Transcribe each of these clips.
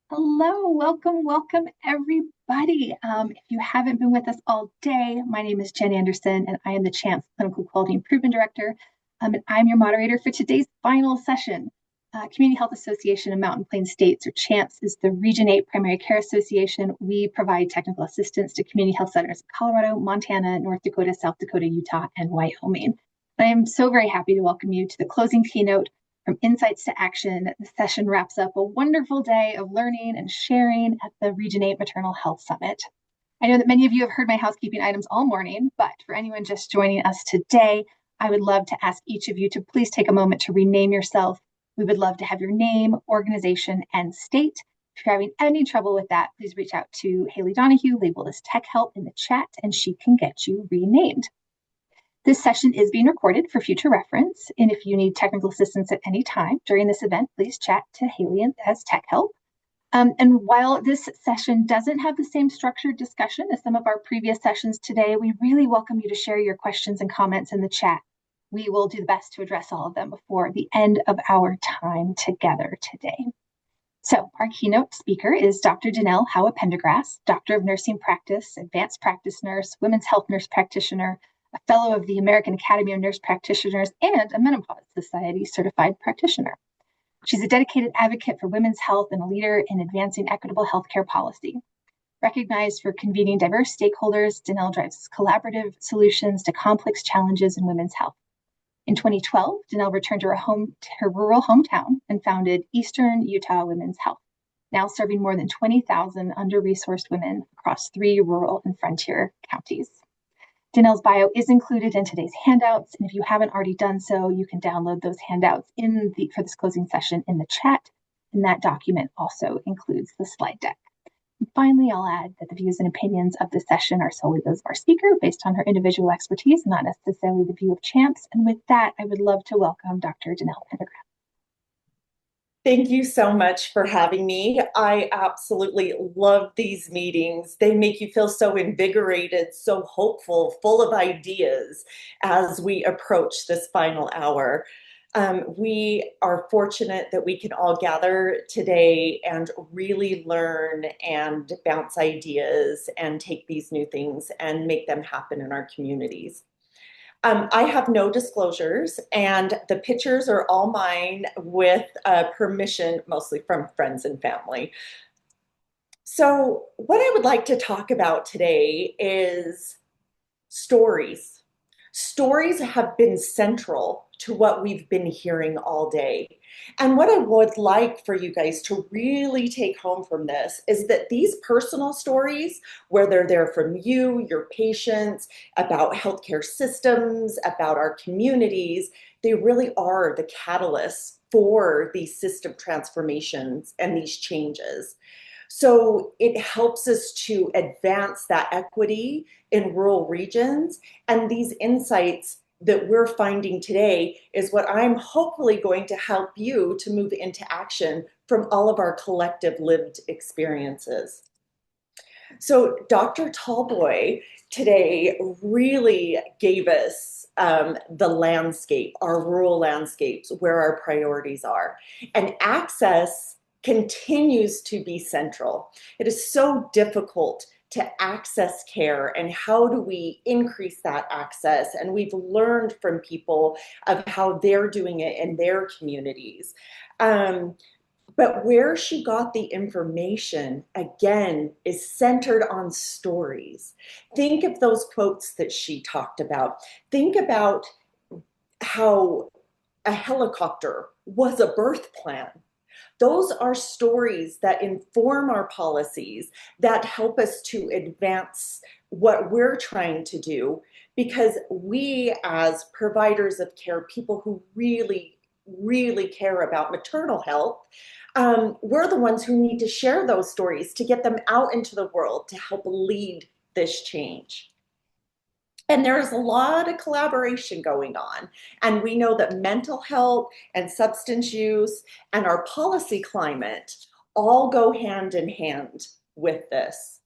Hello, welcome everybody. If you haven't been with us all day, my name is Jen Anderson and I am the CHAMPS Clinical Quality Improvement Director. And I'm your moderator for today's final session. Community Health Association of Mountain Plains States, or CHAMPS, is the Region 8 Primary Care Association. We provide technical assistance to community health centers in Colorado, Montana, North Dakota, South Dakota, Utah, and Wyoming. I am so very happy to welcome you to the closing keynote. From insights to action, the session wraps up a wonderful day of learning and sharing at the Region 8 Maternal Health Summit. I know that many of you have heard my housekeeping items all morning, but for anyone just joining us today, I would love to ask each of you to please take a moment to rename yourself. We would love to have your name, organization, and state. If you're having any trouble with that, please reach out to Haley Donahue, labeled as Tech Help in the chat, and she can get you renamed. This session is being recorded for future reference, and if you need technical assistance at any time during this event, please chat to Haley as Tech Help. And while this session doesn't have the same structured discussion as some of our previous sessions today, we really welcome you to share your questions and comments in the chat. We will do the best to address all of them before the end of our time together today. So our keynote speaker is Dr. Danelle Howe-Pendergrass, Doctor of Nursing Practice, Advanced Practice Nurse, Women's Health Nurse Practitioner, a Fellow of the American Academy of Nurse Practitioners, and a Menopause Society certified practitioner. She's a dedicated advocate for women's health and a leader in advancing equitable healthcare policy. Recognized for convening diverse stakeholders, Danelle drives collaborative solutions to complex challenges in women's health. In 2012, Danelle returned to her rural hometown and founded Eastern Utah Women's Health, now serving more than 20,000 under-resourced women across 3 rural and frontier counties. Danelle's bio is included in today's handouts, and if you haven't already done so, you can download those handouts for this closing session in the chat, and that document also includes the slide deck. And finally, I'll add that the views and opinions of this session are solely those of our speaker based on her individual expertise, not necessarily the view of CHAMPS. And with that, I would love to welcome Dr. Danelle Pendergrass. Thank you so much for having me. I absolutely love these meetings. They make you feel so invigorated, so hopeful, full of ideas as we approach this final hour. We are fortunate that we can all gather today and really learn and bounce ideas and take these new things and make them happen in our communities. I have no disclosures, and the pictures are all mine with permission, mostly from friends and family. So what I would like to talk about today is stories. Stories have been central to what we've been hearing all day. And what I would like for you guys to really take home from this is that these personal stories, whether they're from you, your patients, about healthcare systems, about our communities, they really are the catalysts for these system transformations and these changes. So it helps us to advance that equity in rural regions, and these insights that we're finding today is what I'm hopefully going to help you to move into action from all of our collective lived experiences. So Dr. Tallboy today really gave us the landscape, our rural landscapes, where our priorities are. And access continues to be central. It is so difficult to access care, and how do we increase that access? And we've learned from people of how they're doing it in their communities. But where she got the information, again, is centered on stories. Think of those quotes that she talked about. Think about how a helicopter was a birth plan. Those are stories that inform our policies, that help us to advance what we're trying to do, because we, as providers of care, people who really, really care about maternal health, we're the ones who need to share those stories to get them out into the world to help lead this change. And there's a lot of collaboration going on. And we know that mental health and substance use and our policy climate all go hand in hand with this.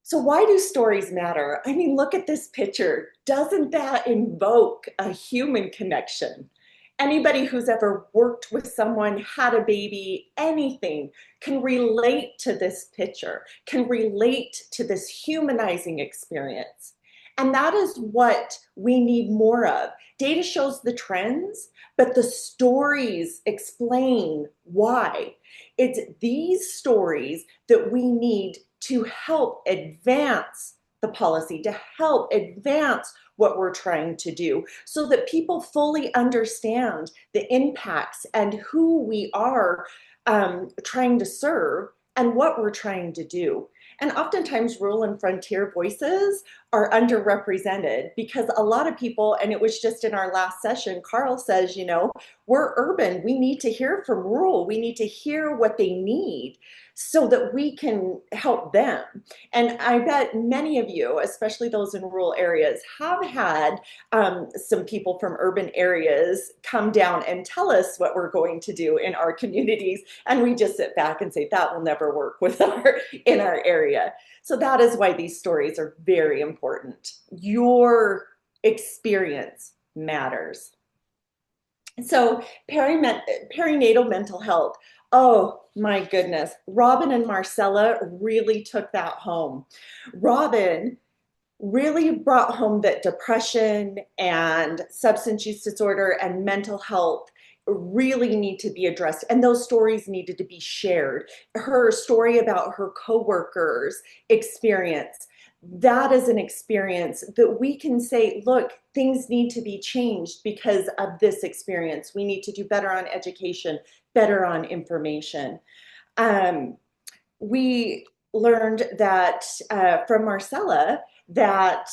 So why do stories matter? I mean, look at this picture. Doesn't that invoke a human connection? Anybody who's ever worked with someone, had a baby, anything can relate to this picture, can relate to this humanizing experience. And that is what we need more of. Data shows the trends, but the stories explain why. It's these stories that we need to help advance the policy, to help advance what we're trying to do, so that people fully understand the impacts and who we are trying to serve and what we're trying to do. And oftentimes, rural and frontier voices are underrepresented because a lot of people, and it was just in our last session, Carl says, we're urban. We need to hear from rural. We need to hear what they need so that we can help them. And I bet many of you, especially those in rural areas, have had some people from urban areas come down and tell us what we're going to do in our communities. And we just sit back and say, that will never work with in our area. So that is why these stories are very important. Your experience matters. So perinatal mental health. Oh my goodness. Robin and Marcella really took that home. Robin really brought home that depression and substance use disorder and mental health really need to be addressed, and those stories needed to be shared. Her story about her coworkers experience, that is an experience that we can say, look, things need to be changed because of this experience. We need to do better on education, better on information. We learned that from Marcella that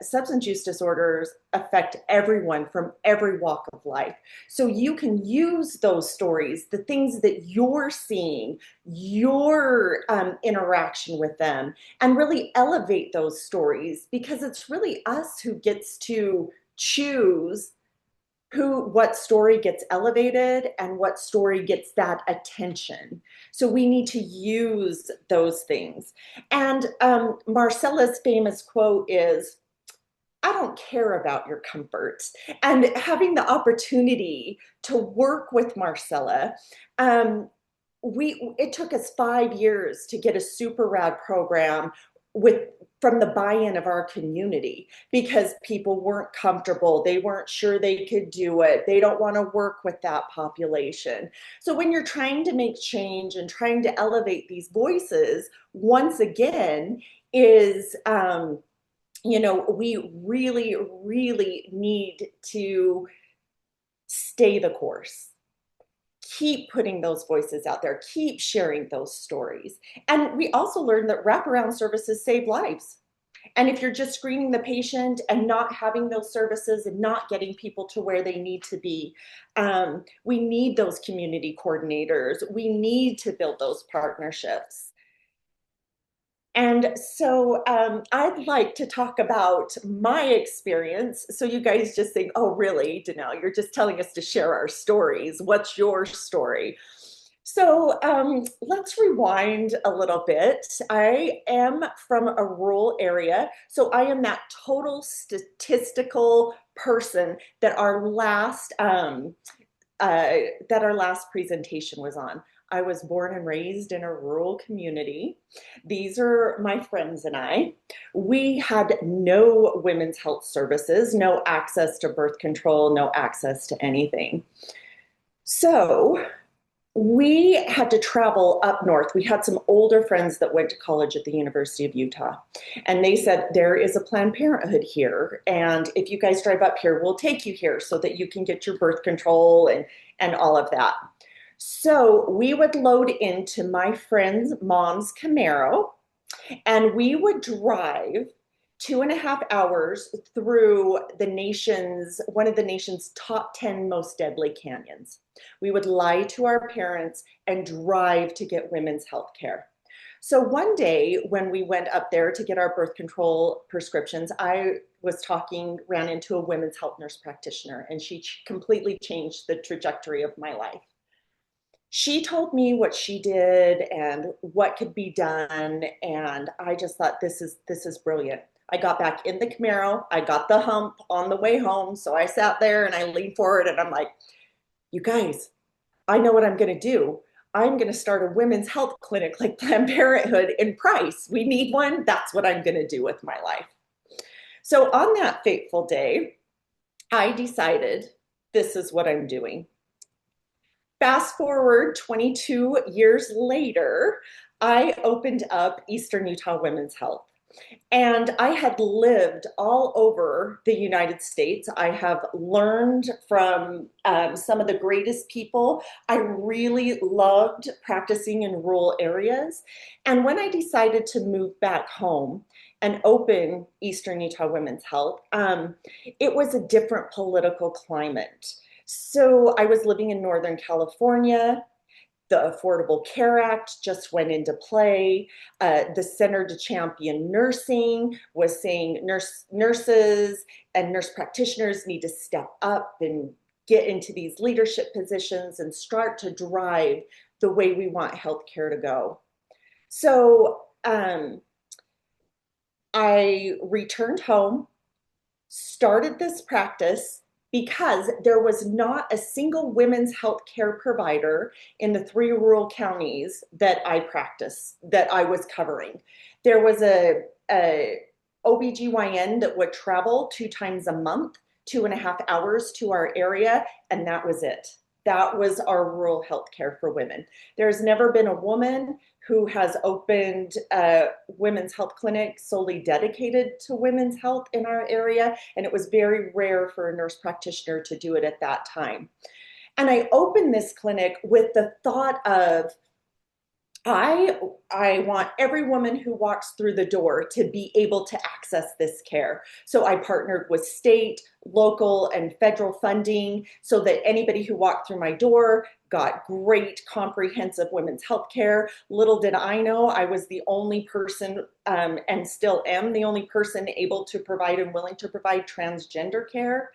substance use disorders affect everyone from every walk of life. So you can use those stories, the things that you're seeing, your interaction with them, and really elevate those stories, because it's really us who gets to choose what story gets elevated and what story gets that attention. So we need to use those things. And Marcella's famous quote is, I don't care about your comforts. And having the opportunity to work with Marcella, it took us 5 years to get a super rad program from the buy-in of our community, because people weren't comfortable. They weren't sure they could do it. They don't want to work with that population. So when you're trying to make change and trying to elevate these voices, once again, is we really, really need to stay the course. Keep putting those voices out there, keep sharing those stories. And we also learned that wraparound services save lives. And if you're just screening the patient and not having those services and not getting people to where they need to be, we need those community coordinators. We need to build those partnerships. And so I'd like to talk about my experience. So you guys just think, oh, really, Danelle, you're just telling us to share our stories. What's your story? So let's rewind a little bit. I am from a rural area, so I am that total statistical person that our last presentation was on. I was born and raised in a rural community. These are my friends and I. We had no women's health services, no access to birth control, no access to anything. So we had to travel up north. We had some older friends that went to college at the University of Utah. And they said, there is a Planned Parenthood here. And if you guys drive up here, we'll take you here so that you can get your birth control and all of that. So we would load into my friend's mom's Camaro, and we would drive 2.5 hours through one of the nation's top 10 most deadly canyons. We would lie to our parents and drive to get women's health care. So one day when we went up there to get our birth control prescriptions, I ran into a women's health nurse practitioner, and she completely changed the trajectory of my life. She told me what she did and what could be done, and I just thought, this is brilliant. I got back in the Camaro. I got the hump on the way home. So I sat there and I leaned forward and I'm like, you guys, I know what I'm going to do. I'm going to start a women's health clinic like Planned Parenthood in Price. We need one. That's what I'm going to do with my life. So on that fateful day, I decided this is what I'm doing. Fast forward 22 years later, I opened up Eastern Utah Women's Health. And I had lived all over the United States. I have learned from some of the greatest people. I really loved practicing in rural areas. And when I decided to move back home and open Eastern Utah Women's Health, it was a different political climate. So I was living in Northern California. The Affordable Care Act just went into play. The Center to Champion Nursing was saying nurses and nurse practitioners need to step up and get into these leadership positions and start to drive the way we want healthcare to go. So I returned home, started this practice because there was not a single women's health care provider in the 3 rural counties that I practiced, that I was covering. There was a OBGYN that would travel 2 times a month, 2.5 hours to our area, and that was it. That was our rural health care for women. There's never been a woman who has opened a women's health clinic solely dedicated to women's health in our area. And it was very rare for a nurse practitioner to do it at that time. And I opened this clinic with the thought of, I want every woman who walks through the door to be able to access this care. So I partnered with state, local, and federal funding so that anybody who walked through my door got great comprehensive women's health care. Little did I know I was the only person, and still am the only person able to provide and willing to provide transgender care.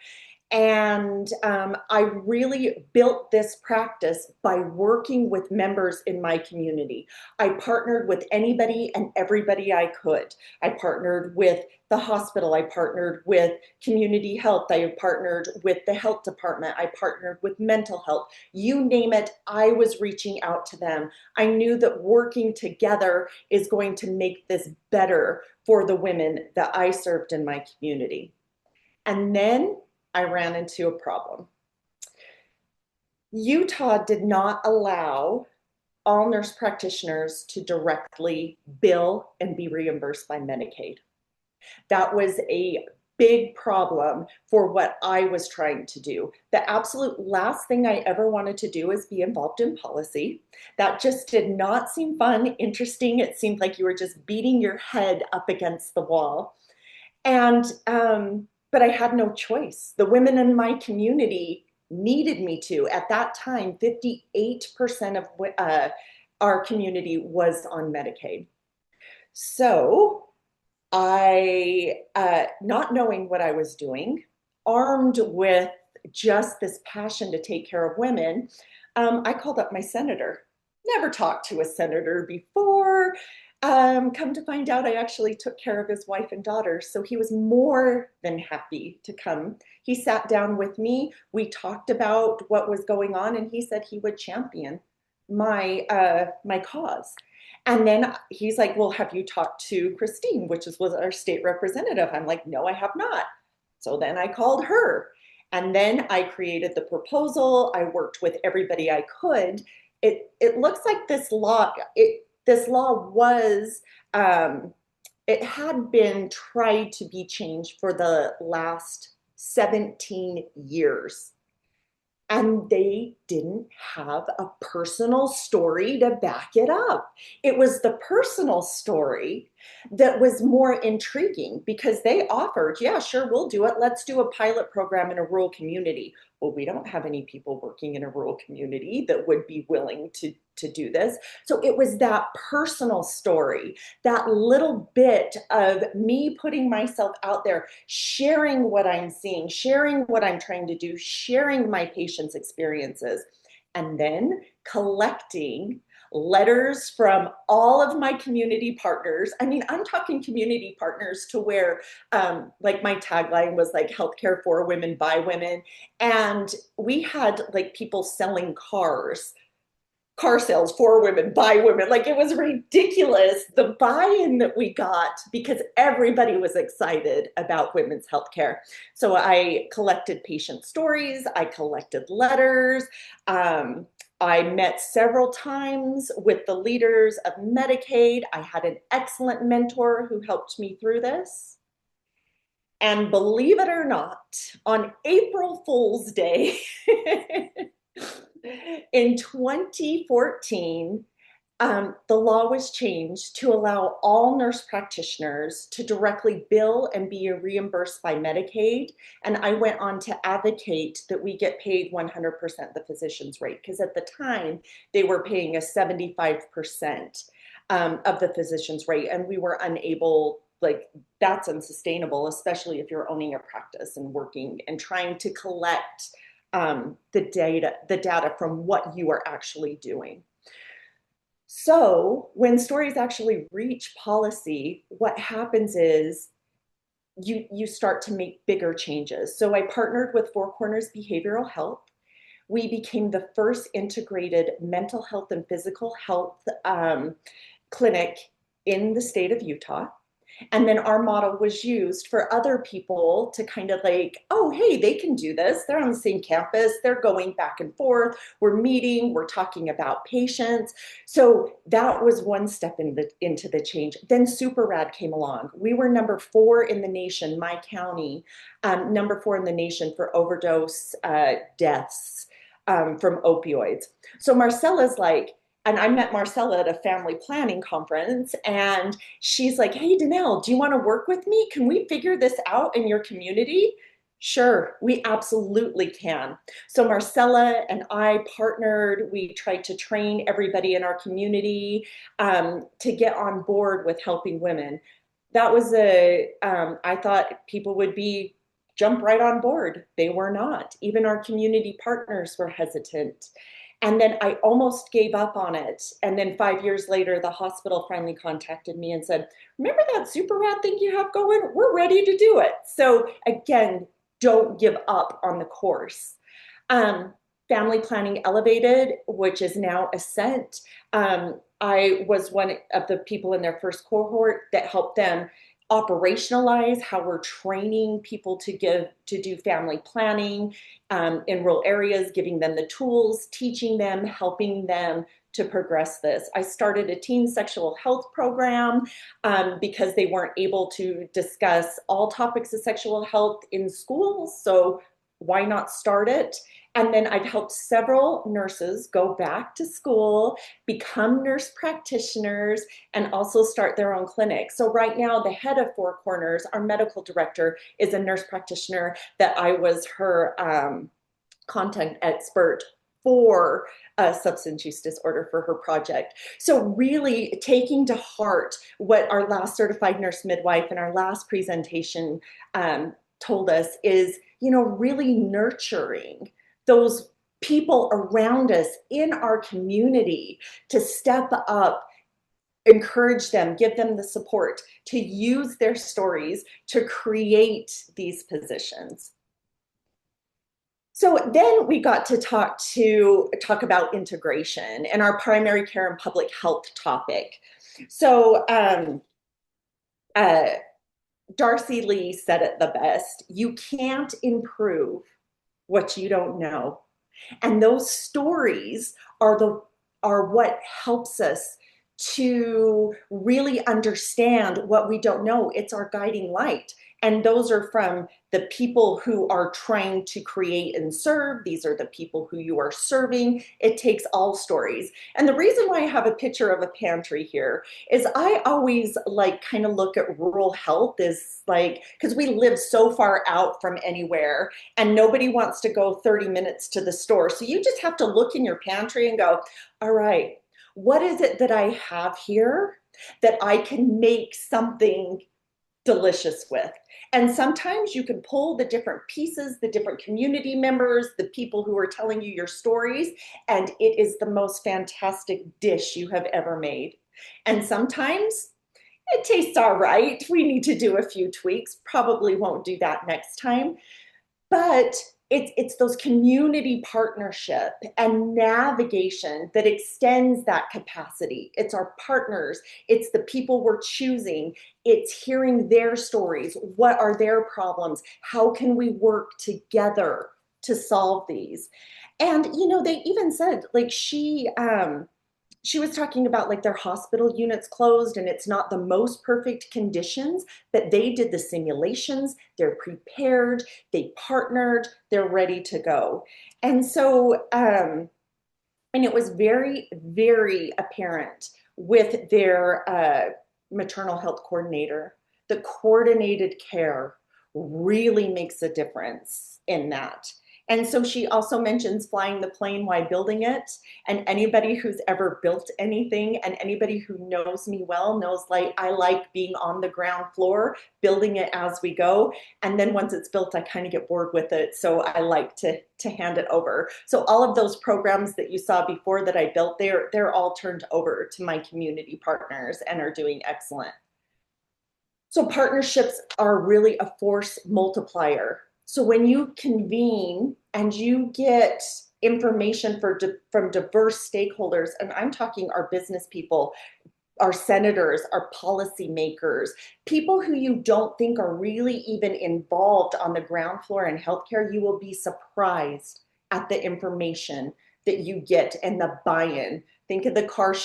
And I really built this practice by working with members in my community. I partnered with anybody and everybody I could. I partnered with the hospital. I partnered with community health. I partnered with the health department. I partnered with mental health. You name it, I was reaching out to them. I knew that working together is going to make this better for the women that I served in my community. And then I ran into a problem. Utah did not allow all nurse practitioners to directly bill and be reimbursed by Medicaid. That was a big problem for what I was trying to do. The absolute last thing I ever wanted to do is be involved in policy. That just did not seem fun, interesting. It seemed like you were just beating your head up against the wall. And but I had no choice. The women in my community needed me to. At that time, 58% of our community was on Medicaid. So I, not knowing what I was doing, armed with just this passion to take care of women, I called up my senator. Never talked to a senator before. Come to find out, I actually took care of his wife and daughter. So he was more than happy to come. He sat down with me. We talked about what was going on, and he said he would champion my cause. And then he's like, well, have you talked to Christine, which was our state representative? I'm like, no, I have not. So then I called her. And then I created the proposal. I worked with everybody I could. It looks like this law was, it had been tried to be changed for the last 17 years. And they didn't have a personal story to back it up. It was the personal story that was more intriguing because they offered, yeah, sure, we'll do it. Let's do a pilot program in a rural community. Well, we don't have any people working in a rural community that would be willing to do this. So it was that personal story, that little bit of me putting myself out there, sharing what I'm seeing, sharing what I'm trying to do, sharing my patients' experiences, and then collecting letters from all of my community partners. I mean, I'm talking community partners to where, like my tagline was like healthcare for women by women. And we had like people selling car sales for women by women. Like it was ridiculous the buy-in that we got because everybody was excited about women's healthcare. So I collected patient stories, I collected letters. I met several times with the leaders of Medicaid. I had an excellent mentor who helped me through this. And believe it or not, on April Fool's Day, in 2014, the law was changed to allow all nurse practitioners to directly bill and be reimbursed by Medicaid. And I went on to advocate that we get paid 100% the physician's rate, because at the time they were paying us 75% of the physician's rate, and we were unable. Like, that's unsustainable, especially if you're owning a practice and working and trying to collect the data from what you are actually doing. So when stories actually reach policy, what happens is you start to make bigger changes. So I partnered with Four Corners Behavioral Health. We became the first integrated mental health and physical health clinic in the state of Utah. And then our model was used for other people to kind of like, oh, hey, they can do this. They're on the same campus. They're going back and forth. We're meeting. We're talking about patients. So that was one step into the change. Then Super Rad came along. We were number 4 in the nation, my county, number 4 in the nation for overdose deaths from opioids. So Marcella's like, and I met Marcella at a family planning conference, and she's like, hey, Danelle, do you want to work with me? Can we figure this out in your community? Sure, we absolutely can. So Marcella and I partnered. We tried to train everybody in our community to get on board with helping women. That was I thought people would jump right on board. They were not. Even our community partners were hesitant. And then I almost gave up on it. And then 5 years later, the hospital finally contacted me and said, remember that super rad thing you have going? We're ready to do it. So again, don't give up on the course. Family Planning Elevated, which is now Ascent. I was one of the people in their first cohort that helped them operationalize how we're training people to do family planning in rural areas, giving them the tools, teaching them, helping them to progress this. I started a teen sexual health program because they weren't able to discuss all topics of sexual health in school. So why not start it? And then I've helped several nurses go back to school, become nurse practitioners, and also start their own clinic. So right now, the head of Four Corners, our medical director, is a nurse practitioner that I was her content expert for substance use disorder for her project. So really taking to heart what our last certified nurse midwife and our last presentation told us is, really nurturing those people around us in our community to step up, encourage them, give them the support to use their stories to create these positions. So then we got to talk about integration and our primary care and public health topic. So Darcy Lee said it the best: you can't improve what you don't know. And those stories are what helps us to really understand what we don't know. It's our guiding light. And those are from the people who are trying to create and serve. These are the people who you are serving. It takes all stories. And the reason why I have a picture of a pantry here is I always kind of look at rural health as because we live so far out from anywhere and nobody wants to go 30 minutes to the store. So you just have to look in your pantry and go, all right, what is it that I have here that I can make something delicious with? And sometimes you can pull the different pieces, the different community members, the people who are telling you your stories, and it is the most fantastic dish you have ever made. And sometimes it tastes all right. We need to do a few tweaks. Probably won't do that next time. But it's those community partnership and navigation that extends that capacity. It's our partners, it's the people we're choosing, it's hearing their stories. What are their problems? How can we work together to solve these? And they even said, like, she was talking about like their hospital units closed and it's not the most perfect conditions, but they did the simulations, they're prepared, they partnered, they're ready to go. And so, and it was very, very apparent with their maternal health coordinator. The coordinated care really makes a difference in that. And so she also mentions flying the plane while building it. And anybody who's ever built anything and anybody who knows me well knows, like, I like being on the ground floor, building it as we go. And then once it's built, I kind of get bored with it. So I like to hand it over. So all of those programs that you saw before that I built, they're all turned over to my community partners and are doing excellent. So partnerships are really a force multiplier. So when you convene and you get information from diverse stakeholders, and I'm talking our business people, our senators, our policymakers, people who you don't think are really even involved on the ground floor in healthcare, you will be surprised at the information that you get and the buy-in. Think of the car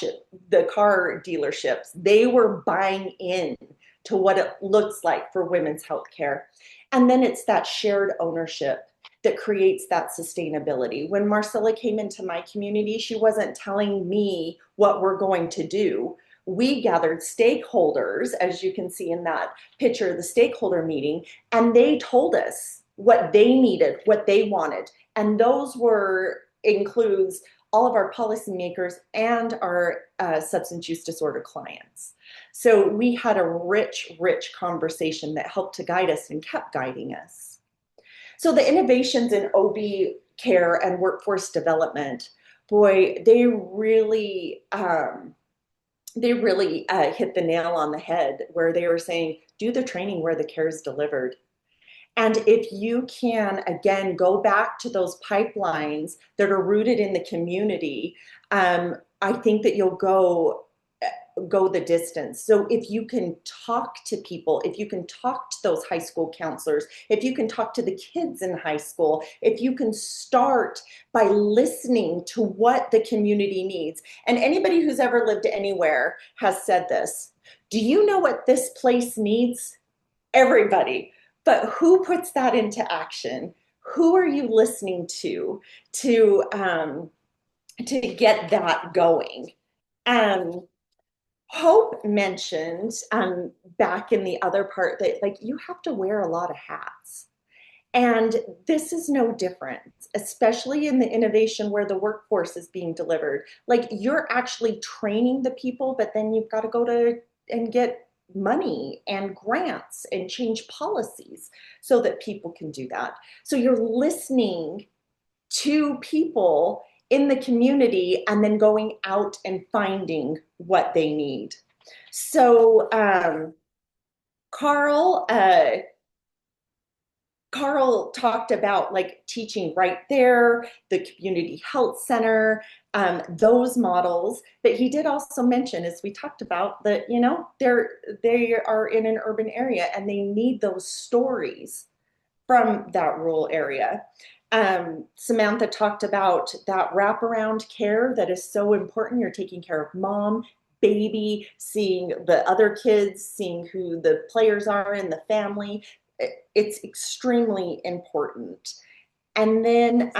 dealerships. They were buying in to what it looks like for women's healthcare. And then it's that shared ownership that creates that sustainability. When Marcella came into my community, she wasn't telling me what we're going to do. We gathered stakeholders, as you can see in that picture, the stakeholder meeting, and they told us what they needed, what they wanted. And those includes all of our policymakers and our substance use disorder clients. So we had a rich, rich conversation that helped to guide us and kept guiding us. So the innovations in OB care and workforce development, boy, they really hit the nail on the head where they were saying, do the training where the care is delivered. And if you can, again, go back to those pipelines that are rooted in the community, I think that you'll go the distance. So if you can talk to people, if you can talk to those high school counselors, if you can talk to the kids in high school, if you can start by listening to what the community needs. And anybody who's ever lived anywhere has said this. Do you know what this place needs? Everybody. But who puts that into action? Who are you listening to get that going? Hope mentioned back in the other part that, like, you have to wear a lot of hats. And this is no different, especially in the innovation where the workforce is being delivered. Like, you're actually training the people, but then you've got to go to and get money and grants and change policies so that people can do that. So you're listening to people in the community and then going out and finding what they need. So Carl talked about like teaching right there, the community health center, those models. But he did also mention, as we talked about, that they are in an urban area and they need those stories from that rural area. Samantha talked about that wraparound care that is so important. You're taking care of mom, baby, seeing the other kids, seeing who the players are in the family. It's extremely important. And then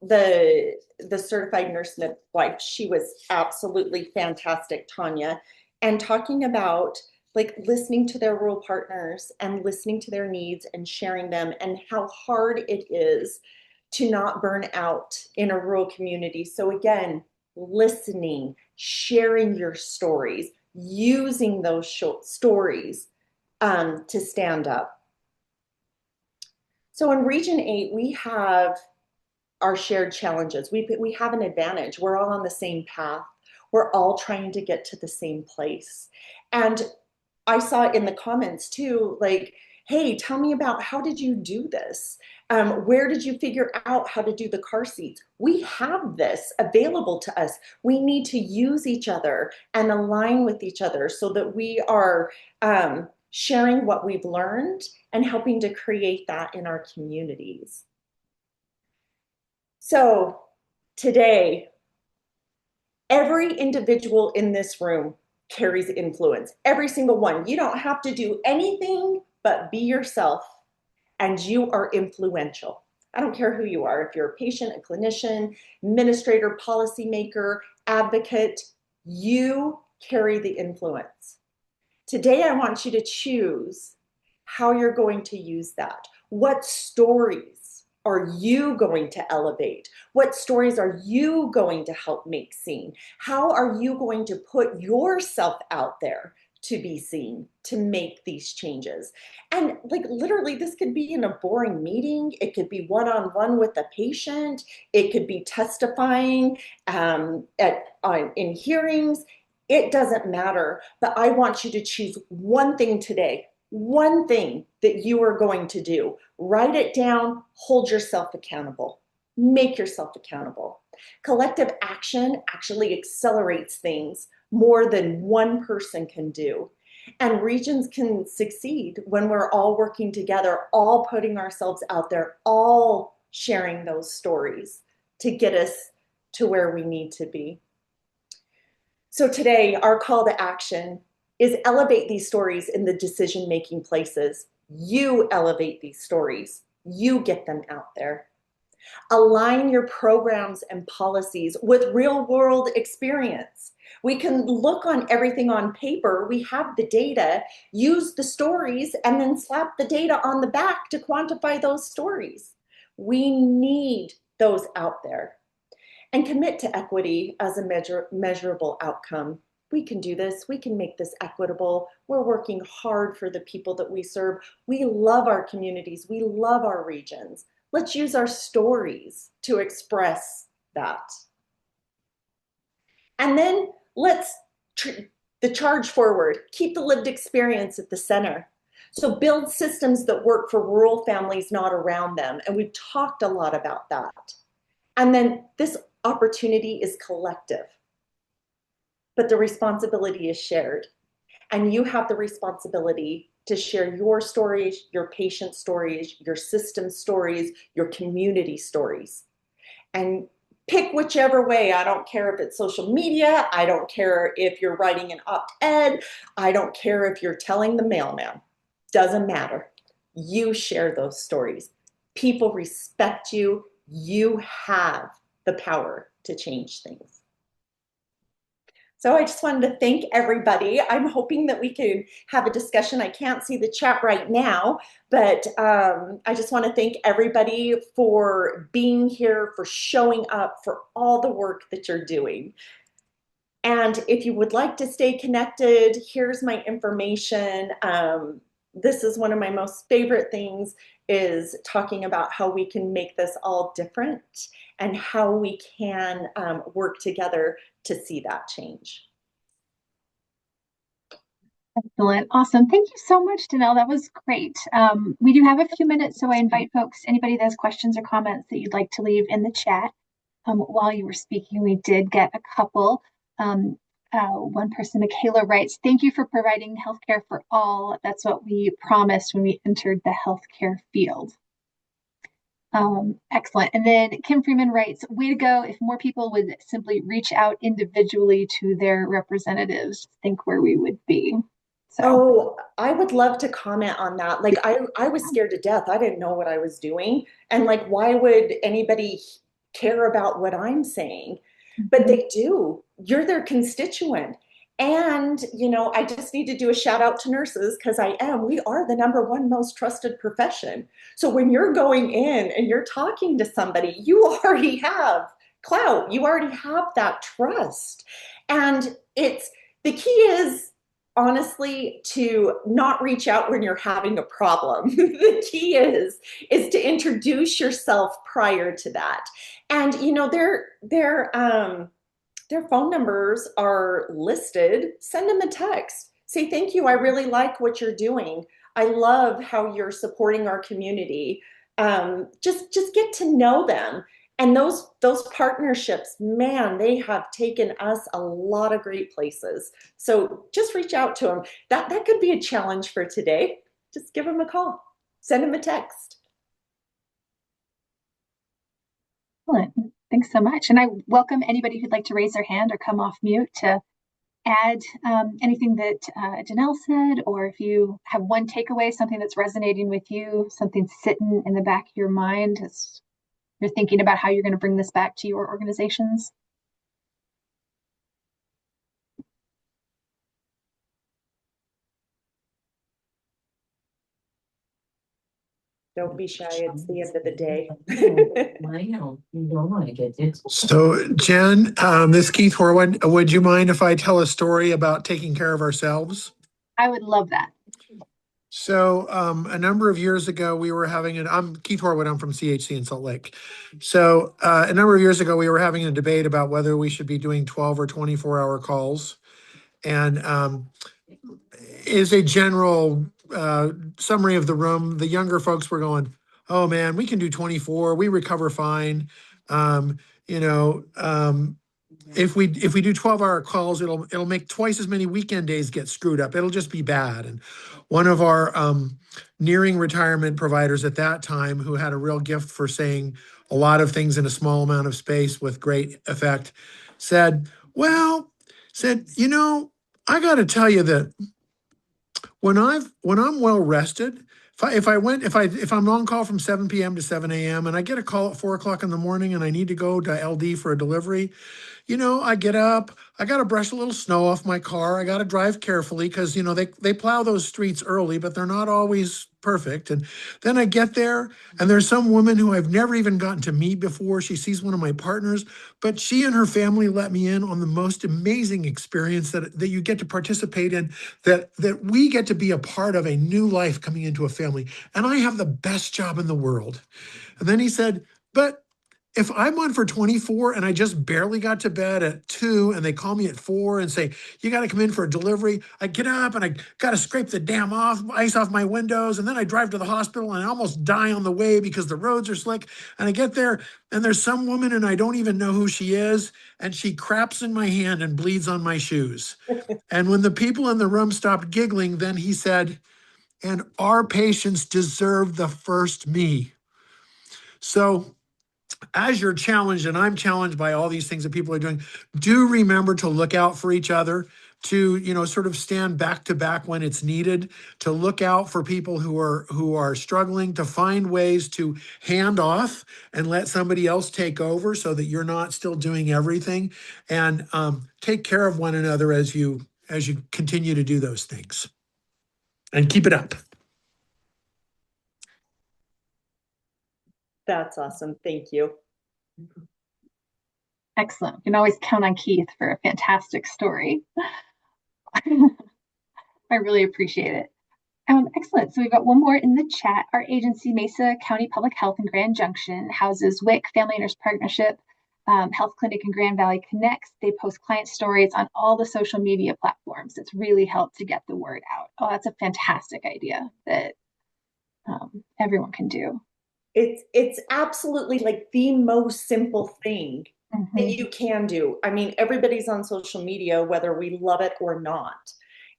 the certified nurse midwife, she was absolutely fantastic, Tanya, and talking about like listening to their rural partners and listening to their needs and sharing them, and how hard it is to not burn out in a rural community. So again, listening, sharing your stories, using those short stories to stand up. So in Region 8, we have our shared challenges. We have an advantage. We're all on the same path. We're all trying to get to the same place. And I saw in the comments too, like, hey, tell me about how did you do this? Where did you figure out how to do the car seats? We have this available to us. We need to use each other and align with each other so that we are sharing what we've learned and helping to create that in our communities. So today, every individual in this room carries influence, every single one. You don't have to do anything but be yourself, and you are influential. I don't care who you are, if you're a patient, a clinician, administrator, policymaker, advocate, you carry the influence. Today, I want you to choose how you're going to use that. What stories are you going to elevate? What stories are you going to help make seen? How are you going to put yourself out there to be seen, to make these changes? And like literally, this could be in a boring meeting. It could be one-on-one with a patient. It could be testifying in hearings. It doesn't matter, but I want you to choose one thing today, one thing that you are going to do. Write it down, hold yourself accountable, make yourself accountable. Collective action actually accelerates things more than one person can do. And regions can succeed when we're all working together, all putting ourselves out there, all sharing those stories to get us to where we need to be. So today, our call to action is elevate these stories in the decision-making places. You elevate these stories. You get them out there. Align your programs and policies with real-world experience. We can look on everything on paper. We have the data, use the stories, and then slap the data on the back to quantify those stories. We need those out there. And commit to equity as a measurable outcome. We can do this. We can make this equitable. We're working hard for the people that we serve. We love our communities. We love our regions. Let's use our stories to express that. And then let's the charge forward. Keep the lived experience at the center. So build systems that work for rural families, not around them. And we've talked a lot about that. And then this opportunity is collective, but the responsibility is shared. And you have the responsibility to share your stories, your patient stories, your system stories, your community stories. And pick whichever way. I don't care if it's social media. I don't care if you're writing an op-ed. I don't care if you're telling the mailman. Doesn't matter. You share those stories. People respect you. You have the power to change things. So I just wanted to thank everybody. I'm hoping that we can have a discussion. I can't see the chat right now, but I just want to thank everybody for being here, for showing up, for all the work that you're doing. And if you would like to stay connected, here's my information. This is one of my most favorite things, is talking about how we can make this all different and how we can work together to see that change. Excellent. Awesome. Thank you so much, Danelle. That was great. We do have a few minutes, so I invite folks, anybody that has questions or comments that you'd like to leave in the chat. While you were speaking, we did get a couple. One person, Michaela, writes, "Thank you for providing healthcare for all. That's what we promised when we entered the healthcare field." Excellent. And then Kim Freeman writes, "Way to go. If more people would simply reach out individually to their representatives, think where we would be." So, oh, I would love to comment on that. Like I was scared to death. I didn't know what I was doing. And like, why would anybody care about what I'm saying? But they do. You're their constituent. And, you know, I just need to do a shout out to nurses because we are the #1 most trusted profession. So when you're going in and you're talking to somebody, you already have clout. You already have that trust. And the key is, honestly to not reach out when you're having a problem. The key is to introduce yourself prior to that. And their phone numbers are listed. Send them a text. Say, thank you. I really like what you're doing. I love how you're supporting our community. Just get to know them. And those partnerships, man, they have taken us a lot of great places. So just reach out to them. That could be a challenge for today. Just give them a call. Send them a text. Excellent. Thanks so much. And I welcome anybody who'd like to raise their hand or come off mute to add anything that Janelle said, or if you have one takeaway, something that's resonating with you, something sitting in the back of your mind as you're thinking about how you're going to bring this back to your organizations. Don't be shy. It's the end of the day. So, Jen, this is Keith Horwood. Would you mind if I tell a story about taking care of ourselves? I would love that. So, a number of years ago, we were having I'm Keith Horwood. I'm from CHC in Salt Lake. So, a number of years ago, we were having a debate about whether we should be doing 12 or 24-hour calls. And is a general summary of the room. The younger folks were going, "Oh man, we can do 24. We recover fine." Um, you know, if we do 12-hour calls, it'll make twice as many weekend days get screwed up. It'll just be bad. And one of our nearing retirement providers at that time, who had a real gift for saying a lot of things in a small amount of space with great effect, said, I got to tell you that when I'm well rested, if I'm on call from 7 p.m. to 7 a.m. and I get a call at 4 o'clock in the morning and I need to go to LD for a delivery, I get up, I got to brush a little snow off my car. I got to drive carefully because, they plow those streets early, but they're not always perfect. And then I get there and there's some woman who I've never even gotten to meet before. She sees one of my partners, but she and her family let me in on the most amazing experience that you get to participate in, that we get to be a part of a new life coming into a family. And I have the best job in the world. And then he said, but if I'm on for 24 and I just barely got to bed at 2 and they call me at 4 and say, you got to come in for a delivery, I get up and I got to scrape the damn ice off my windows. And then I drive to the hospital and I almost die on the way because the roads are slick. And I get there and there's some woman and I don't even know who she is. And she craps in my hand and bleeds on my shoes. And when the people in the room stopped giggling, then he said, and our patients deserve the first me. So, as you're challenged, and I'm challenged by all these things that people are doing, do remember to look out for each other, to sort of stand back to back when it's needed, to look out for people who are struggling, to find ways to hand off and let somebody else take over so that you're not still doing everything, and take care of one another as you continue to do those things, and keep it up. That's awesome. Thank you. Excellent. You can always count on Keith for a fantastic story. I really appreciate it. Excellent. So we've got one more in the chat. Our agency, Mesa County Public Health in Grand Junction, houses WIC, Family Nurse Partnership, Health Clinic in Grand Valley Connects. They post client stories on all the social media platforms. It's really helped to get the word out. Oh, that's a fantastic idea that everyone can do. It's absolutely like the most simple thing that you can do. I mean, everybody's on social media, whether we love it or not.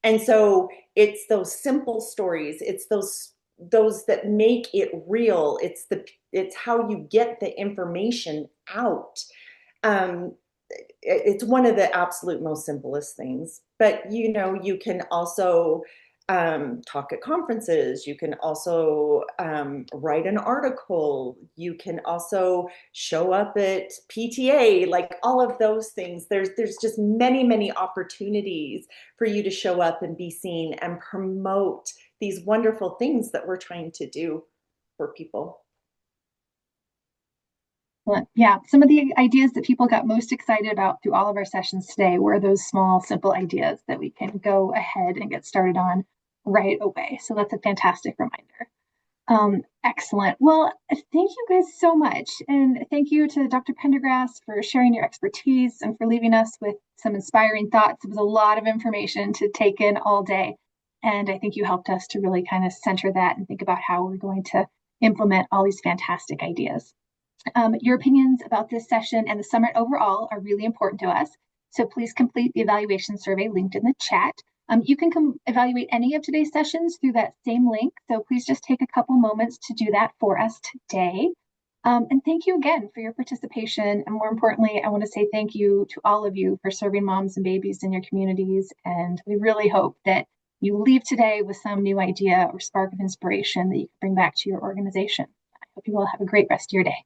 And so it's those simple stories. It's those that make it real. It's how you get the information out. It's one of the absolute most simplest things. But you can also talk at conferences. You can also write an article. You can also show up at PTA, like all of those things. There's just many, many opportunities for you to show up and be seen and promote these wonderful things that we're trying to do for people. Excellent. Yeah, some of the ideas that people got most excited about through all of our sessions today were those small, simple ideas that we can go ahead and get started on right away. So that's a fantastic reminder. Excellent. Well, thank you guys so much. And thank you to Dr. Pendergrass for sharing your expertise and for leaving us with some inspiring thoughts. It was a lot of information to take in all day. And I think you helped us to really kind of center that and think about how we're going to implement all these fantastic ideas. Your opinions about this session and the summit overall are really important to us. So please complete the evaluation survey linked in the chat. You can evaluate any of today's sessions through that same link. So please just take a couple moments to do that for us today. And thank you again for your participation. And more importantly, I want to say thank you to all of you for serving moms and babies in your communities. And we really hope that you leave today with some new idea or spark of inspiration that you can bring back to your organization. I hope you all have a great rest of your day.